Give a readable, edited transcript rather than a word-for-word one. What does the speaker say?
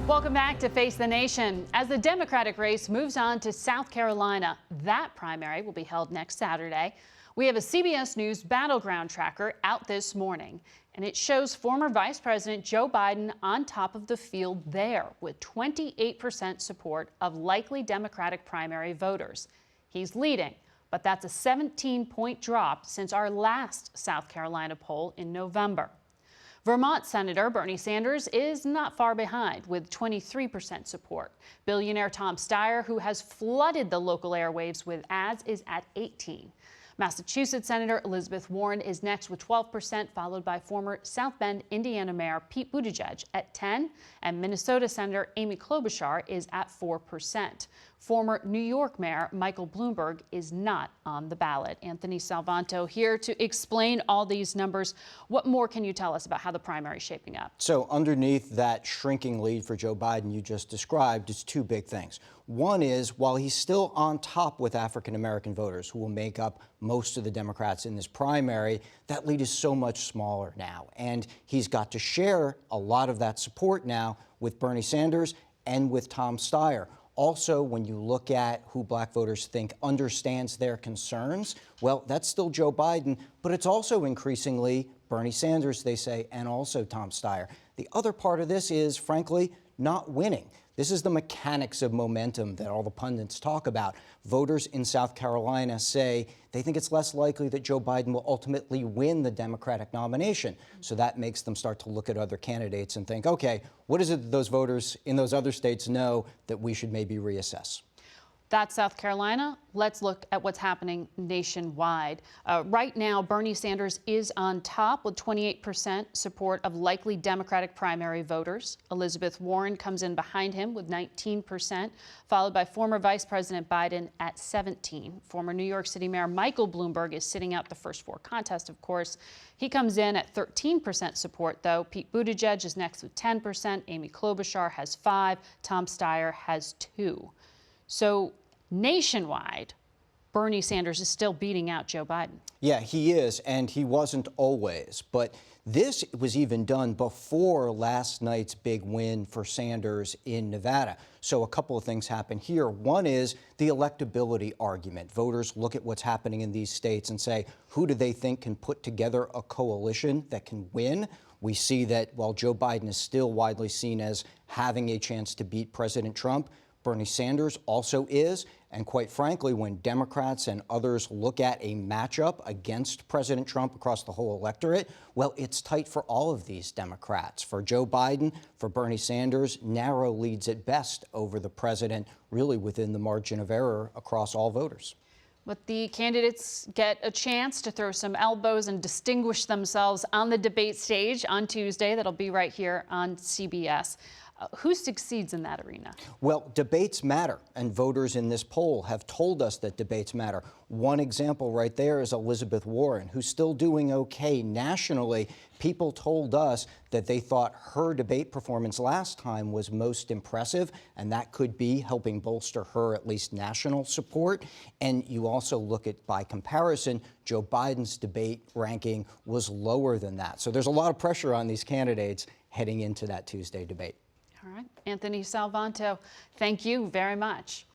Welcome back to Face the Nation. As the Democratic race moves on to South Carolina, that primary will be held next Saturday. We have a CBS News battleground tracker out this morning, and it shows former Vice President Joe Biden on top of the field there with 28% support of likely Democratic primary voters. He's leading, but that's a 17-point drop since our last South Carolina poll in November. Vermont Senator Bernie Sanders is not far behind with 23% support. Billionaire Tom Steyer, who has flooded the local airwaves with ads, is at 18%. Massachusetts Senator Elizabeth Warren is next with 12%, followed by former South Bend, Indiana Mayor Pete Buttigieg at 10%, and Minnesota Senator Amy Klobuchar is at 4%. Former New York Mayor Michael Bloomberg is not on the ballot. Anthony Salvanto here to explain all these numbers. What more can you tell us about how the primary is shaping up? So underneath that shrinking lead for Joe Biden you just described is two big things. One is, while he's still on top with African-American voters who will make up most of the Democrats in this primary, that lead is so much smaller now. And he's got to share a lot of that support now with Bernie Sanders and with Tom Steyer. Also, when you look at who black voters think understands their concerns, well, that's still Joe Biden, but it's also increasingly Bernie Sanders, they say, and also Tom Steyer. The other part of this is, frankly, not winning. This is the mechanics of momentum that all the pundits talk about. Voters in South Carolina say they think it's less likely that Joe Biden will ultimately win the Democratic nomination. So that makes them start to look at other candidates and think, okay, what is it that those voters in those other states know that we should maybe reassess? That's South Carolina. Let's look at what's happening nationwide. Right now, Bernie Sanders is on top with 28% support of likely Democratic primary voters. Elizabeth Warren comes in behind him with 19%, followed by former Vice President Biden at 17%. Former New York City Mayor Michael Bloomberg is sitting out the first four contests, of course. He comes in at 13% support, though. Pete Buttigieg is next with 10%. Amy Klobuchar has 5%. Tom Steyer has 2%. So nationwide, Bernie Sanders is still beating out Joe Biden. Yeah, he is, and he wasn't always. But this was even done before last night's big win for Sanders in Nevada. So a couple of things happen here. One is the electability argument. Voters look at what's happening in these states and say, who do they think can put together a coalition that can win? We see that while Joe Biden is still widely seen as having a chance to beat President Trump, Bernie Sanders also is, and quite frankly, when Democrats and others look at a matchup against President Trump across the whole electorate, well, it's tight for all of these Democrats. For Joe Biden, for Bernie Sanders, narrow leads at best over the president, really within the margin of error across all voters. But the candidates get a chance to throw some elbows and distinguish themselves on the debate stage on Tuesday. That'll be right here on CBS. Who succeeds in that arena? Well, debates matter, and voters in this poll have told us that debates matter. One example right there is Elizabeth Warren, who's still doing okay nationally. People told us that they thought her debate performance last time was most impressive, and that could be helping bolster her at least national support. And you also look at, by comparison, Joe Biden's debate ranking was lower than that. So there's a lot of pressure on these candidates heading into that Tuesday debate. All right. Anthony Salvanto, thank you very much.